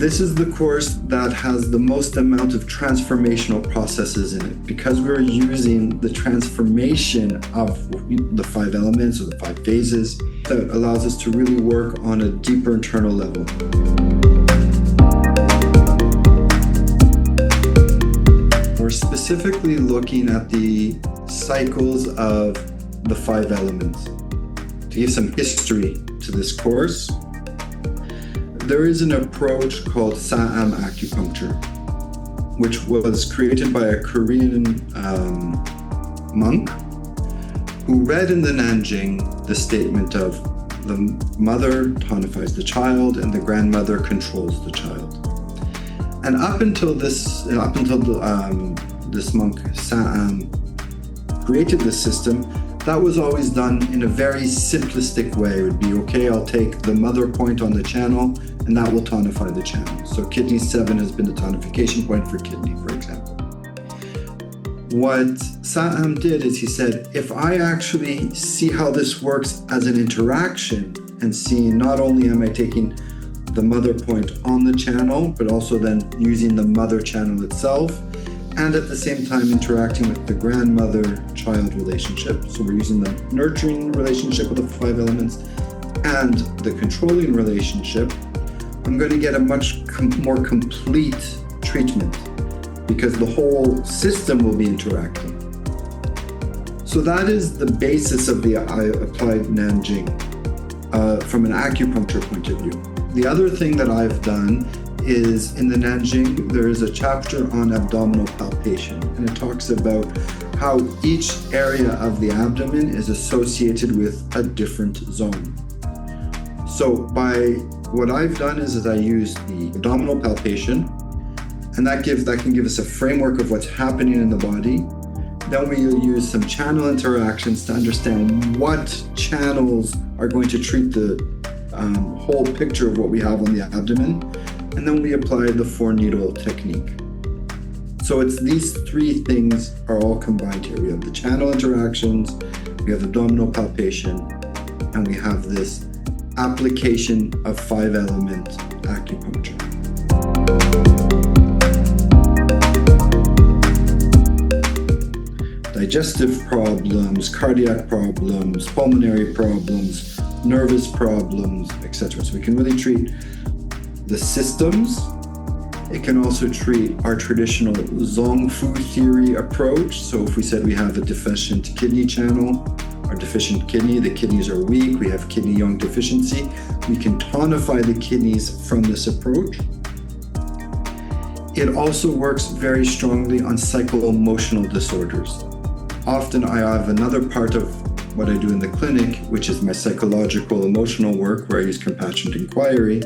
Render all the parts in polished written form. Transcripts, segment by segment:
This is the course that has the most amount of transformational processes in it, because we're using the transformation of the 5 elements or the 5 phases that allows us to really work on a deeper internal level. We're specifically looking at the cycles of the 5 elements. To give some history to this course, there is an approach called Sa'am acupuncture, which was created by a Korean monk who read in the Nan Jing the statement of the mother tonifies the child and the grandmother controls the child. And up until this monk Sa'am created this system, that was always done in a very simplistic way. It would be, okay, I'll take the mother point on the channel and that will tonify the channel. So kidney 7 has been the tonification point for kidney, for example. What Sa'am did is he said, if I actually see how this works as an interaction and seeing not only am I taking the mother point on the channel, but also then using the mother channel itself, and at the same time interacting with the grandmother-child relationship. So we're using the nurturing relationship with the 5 elements and the controlling relationship. I'm going to get a much more complete treatment because the whole system will be interacting. So that is the basis of the applied Nan Jing from an acupuncture point of view. The other thing that I've done is in the Nan Jing, there is a chapter on abdominal palpation, and it talks about how each area of the abdomen is associated with a different zone. So by what I've done is I use the abdominal palpation, and that can give us a framework of what's happening in the body. Then we'll use some channel interactions to understand what channels are going to treat the whole picture of what we have on the abdomen. And then we apply the 4-needle technique. So it's these 3 things are all combined here. We have the channel interactions, we have abdominal palpation, and we have this application of 5-element acupuncture. Digestive problems, cardiac problems, pulmonary problems, nervous problems, etc. So we can really treat the systems. It can also treat our traditional Zong Fu theory approach. So if we said we have a deficient kidney channel or deficient kidney, the kidneys are weak, we have kidney yang deficiency, we can tonify the kidneys from this approach. It also works very strongly on psycho-emotional disorders. Often I have another part of what I do in the clinic, which is my psychological emotional work, where I use compassionate inquiry.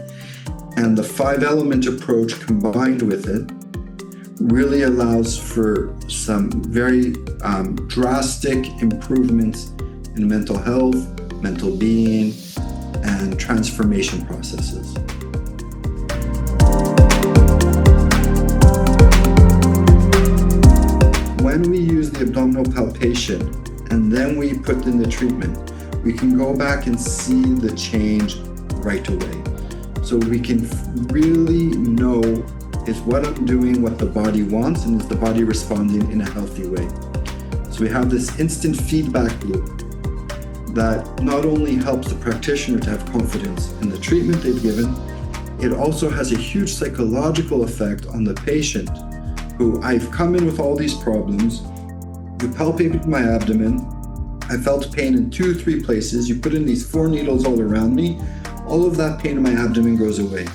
And the 5-element approach combined with it really allows for some very drastic improvements in mental health, mental being, and transformation processes. When we use the abdominal palpation and then we put in the treatment, we can go back and see the change right away. So we can really know, is what I'm doing what the body wants, and is the body responding in a healthy way? So we have this instant feedback loop that not only helps the practitioner to have confidence in the treatment they've given, it also has a huge psychological effect on the patient who, I've come in with all these problems, you palpated my abdomen, I felt pain in 2-3 places, you put in these 4 needles all around me, all of that pain in my abdomen goes away.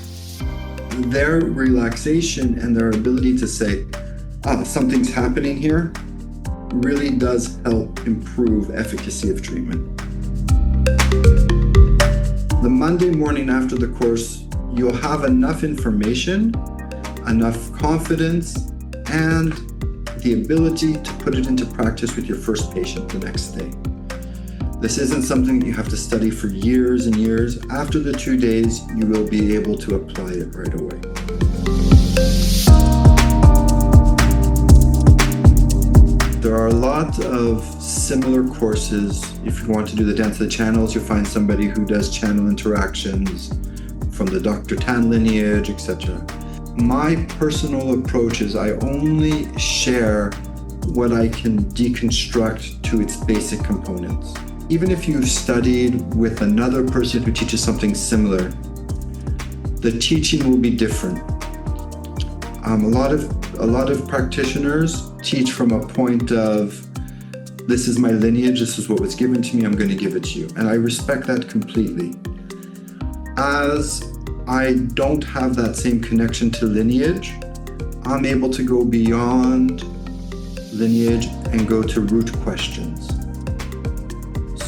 Their relaxation and their ability to say, something's happening here, really does help improve efficacy of treatment. The Monday morning after the course, you'll have enough information, enough confidence, and the ability to put it into practice with your first patient the next day. This isn't something that you have to study for years and years. After the 2 days, you will be able to apply it right away. There are a lot of similar courses. If you want to do the dance of the channels, you'll find somebody who does channel interactions from the Dr. Tan lineage, etc. My personal approach is I only share what I can deconstruct to its basic components. Even if you've studied with another person who teaches something similar, the teaching will be different. A lot of practitioners teach from a point of, this is my lineage, this is what was given to me, I'm going to give it to you. And I respect that completely. As I don't have that same connection to lineage, I'm able to go beyond lineage and go to root questions.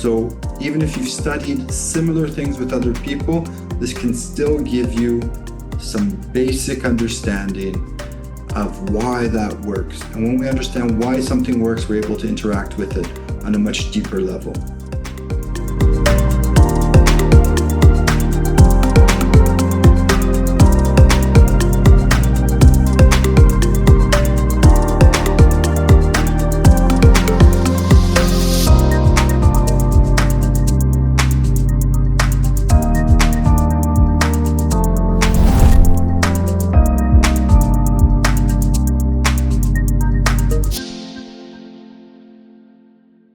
So even if you've studied similar things with other people, this can still give you some basic understanding of why that works. And when we understand why something works, we're able to interact with it on a much deeper level.